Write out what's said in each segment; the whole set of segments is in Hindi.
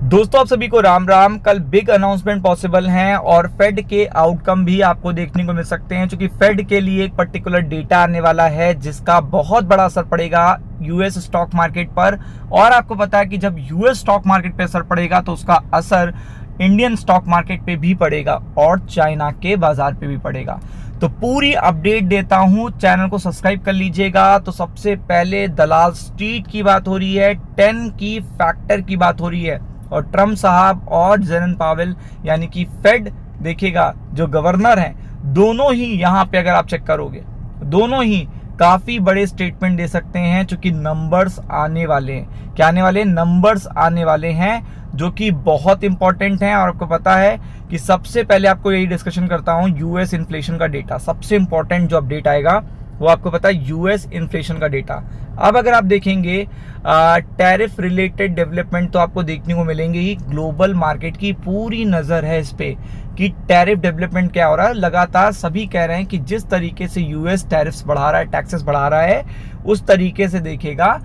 दोस्तों आप सभी को राम राम। कल बिग अनाउंसमेंट पॉसिबल हैं और फेड के आउटकम भी आपको देखने को मिल सकते हैं, क्योंकि फेड के लिए एक पर्टिकुलर डेटा आने वाला है जिसका बहुत बड़ा असर पड़ेगा यूएस स्टॉक मार्केट पर। और आपको पता है कि जब यूएस स्टॉक मार्केट पे असर पड़ेगा तो उसका असर इंडियन स्टॉक मार्केट पे भी पड़ेगा और चाइना के बाजार पे भी पड़ेगा। तो पूरी अपडेट देता हूं, चैनल को सब्सक्राइब कर लीजिएगा। तो सबसे पहले दलाल स्ट्रीट की बात हो रही है, 10 की फैक्टर की बात हो रही है और ट्रम्प साहब और जेरन पावेल यानी कि फेड देखिएगा जो गवर्नर हैं, दोनों ही यहाँ पे अगर आप चेक करोगे दोनों ही काफी बड़े स्टेटमेंट दे सकते हैं, क्योंकि नंबर्स आने वाले हैं। क्या आने वाले? नंबर्स आने वाले हैं जो कि बहुत इंपॉर्टेंट हैं। और आपको पता है कि सबसे पहले आपको यही डिस्कशन करता हूं, यूएस इन्फ्लेशन का डेटा सबसे इंपॉर्टेंट जो अपडेट आएगा वो आपको पता है यूएस इन्फ्लेशन का डेटा। अब अगर आप देखेंगे टैरिफ रिलेटेड डेवलपमेंट तो आपको देखने को मिलेंगे ही। ग्लोबल मार्केट की पूरी नजर है इस पे कि टैरिफ डेवलपमेंट क्या हो रहा है। लगातार सभी कह रहे हैं कि जिस तरीके से यूएस टैरिफ्स बढ़ा रहा है, टैक्सेस बढ़ा रहा है, उस तरीके से देखेगा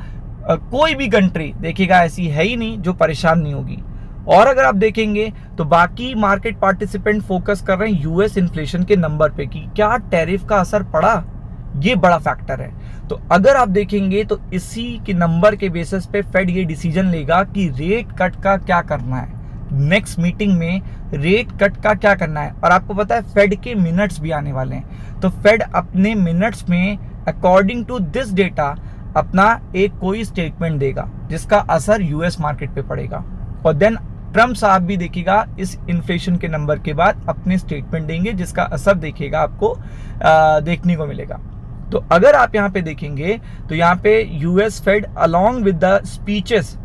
कोई भी कंट्री देखिएगा ऐसी है ही नहीं जो परेशान नहीं होगी। और अगर आप देखेंगे तो बाकी मार्केट पार्टिसिपेंट फोकस कर रहे हैं यूएस इन्फ्लेशन के नंबर पे कि क्या टैरिफ का असर पड़ा, ये बड़ा फैक्टर है। तो अगर आप देखेंगे तो इसी के नंबर के बेसिस पे फेड ये डिसीजन लेगा कि रेट कट का क्या करना है, नेक्स्ट मीटिंग में रेट कट का क्या करना है। और आपको पता है फेड के मिनट्स भी आने वाले हैं, तो फेड अपने मिनट्स में अकॉर्डिंग टू दिस डेटा अपना एक कोई स्टेटमेंट देगा जिसका असर यूएस मार्केट पे पड़ेगा। और देन ट्रम्प साहब भी देखिएगा इस इन्फ्लेशन के नंबर के बाद अपने स्टेटमेंट देंगे जिसका असर देखिएगा आपको देखने को मिलेगा। तो अगर आप यहाँ पे देखेंगे तो यहाँ पे US Fed along with the speeches,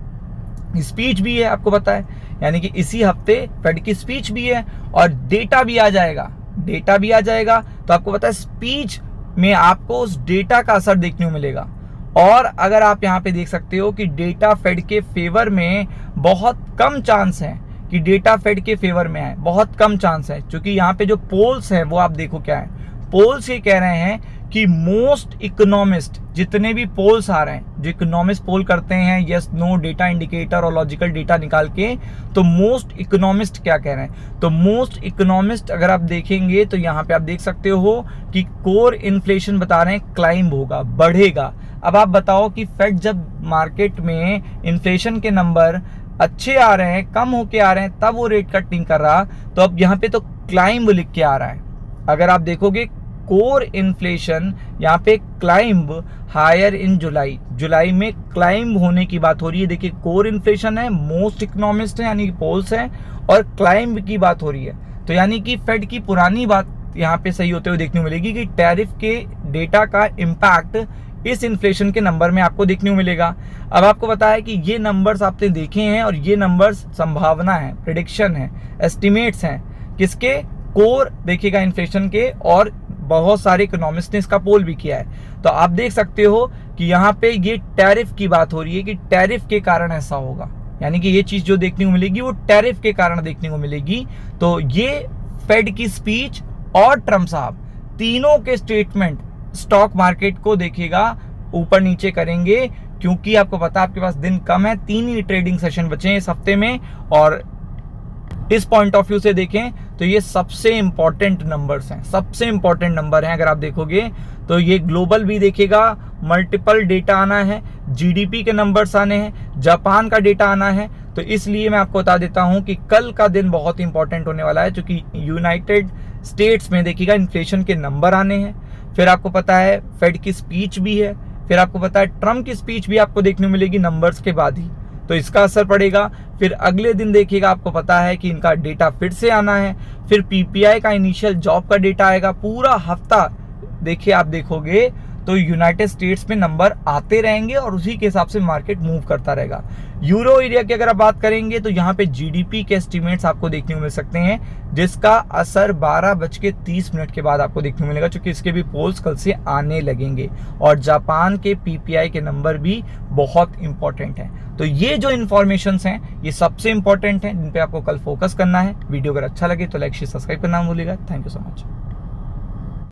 speech भी है आपको पता है, यानी कि इसी हफ्ते फेड की स्पीच भी है और डेटा भी आ जाएगा, डेटा भी आ जाएगा। तो आपको पता है स्पीच में आपको उस डेटा का असर देखने को मिलेगा। और अगर आप यहाँ पे देख सकते हो कि डेटा फेड के फेवर में बहुत कम चांस है कि डेटा फेड के फेवर में है, बहुत कम चांस है, क्योंकि यहाँ पे जो पोल्स है वो आप देखो क्या है। पोल्स ये कह रहे हैं कि मोस्ट इकोनॉमिस्ट, जितने भी पोल्स आ रहे हैं, जो इकोनॉमिस्ट पोल करते हैं यस नो डेटा इंडिकेटर और लॉजिकल डेटा निकाल के, तो मोस्ट इकोनॉमिस्ट क्या कह रहे हैं? तो मोस्ट इकोनॉमिस्ट अगर आप देखेंगे तो यहाँ पे आप देख सकते हो कि कोर इन्फ्लेशन बता रहे हैं क्लाइंब होगा, बढ़ेगा। अब आप बताओ कि फेड जब मार्केट में इन्फ्लेशन के नंबर अच्छे आ रहे हैं, कम होके आ रहे हैं, तब वो रेट कट नहीं कर रहा, तो अब यहाँ पे तो क्लाइंब लिख के आ रहा है। अगर आप देखोगे कोर इन्फ्लेशन यहाँ पे क्लाइंब हायर इन जुलाई में क्लाइंब होने की बात हो रही है। देखिए कोर इन्फ्लेशन है, मोस्ट इकोनॉमिस्ट है यानी कि पोल्स हैं, और क्लाइंब की बात हो रही है। तो यानी कि फेड की पुरानी बात यहाँ पे सही होते हुए देखने को मिलेगी कि टैरिफ के डेटा का इम्पैक्ट इस इन्फ्लेशन के नंबर में आपको देखने को मिलेगा। अब आपको पता है कि ये नंबर्स आपने देखे हैं और ये नंबर्स संभावना है, प्रेडिक्शन है, एस्टिमेट्स हैं किसके? कोर देखिएगा इन्फ्लेशन के, और बहुत सारे इकोनॉमिस्ट ने इसका पोल भी किया है। तो आप देख सकते हो कि यहाँ पे ये टैरिफ की बात हो रही है कि टैरिफ के कारण ऐसा होगा, यानी कि ये चीज जो देखने को मिलेगी वो टैरिफ के कारण देखने को मिलेगी। तो ये फेड की स्पीच और ट्रम्प साहब तीनों के स्टेटमेंट स्टॉक मार्केट को देखिएगा ऊपर नीचे करेंगे, क्योंकि आपको पता है आपके पास दिन कम है, 3 ही ट्रेडिंग सेशन बचे हैं इस हफ्ते में। और इस पॉइंट ऑफ व्यू से देखें तो ये सबसे इंपॉर्टेंट नंबर्स हैं, सबसे इंपॉर्टेंट नंबर हैं। अगर आप देखोगे तो ये ग्लोबल भी देखेगा, मल्टीपल डेटा आना है, जीडीपी के नंबर्स आने हैं, जापान का डेटा आना है। तो इसलिए मैं आपको बता देता हूं कि कल का दिन बहुत इंपॉर्टेंट होने वाला है, क्योंकि यूनाइटेड स्टेट्स में देखिएगा इन्फ्लेशन के नंबर आने हैं, फिर आपको पता है फेड की स्पीच भी है, फिर आपको पता है ट्रम्प की स्पीच भी आपको देखने को मिलेगी नंबर्स के बाद ही, तो इसका असर पड़ेगा। फिर अगले दिन देखिएगा आपको पता है कि इनका डेटा फिर से आना है, फिर पीपीआई का इनिशियल जॉब का डेटा आएगा। पूरा हफ्ता देखिए आप देखोगे तो यूनाइटेड स्टेट्स में नंबर आते रहेंगे और उसी के हिसाब से मार्केट मूव करता रहेगा। यूरो एरिया की अगर आप बात करेंगे तो यहाँ पे जीडीपी के एस्टिमेट्स आपको देखने को मिल सकते हैं, जिसका असर 12:30 के बाद आपको देखने को मिलेगा, क्योंकि इसके भी पोल्स कल से आने लगेंगे। और जापान के पीपीआई के नंबर भी बहुत इंपॉर्टेंट हैं। तो ये जो इन्फॉर्मेशन हैं ये सबसे इंपॉर्टेंट हैं, जिन पे आपको कल फोकस करना है। वीडियो अगर अच्छा लगे तो लाइक शेयर सब्सक्राइब करना मत भूलिएगा। Thank you so much.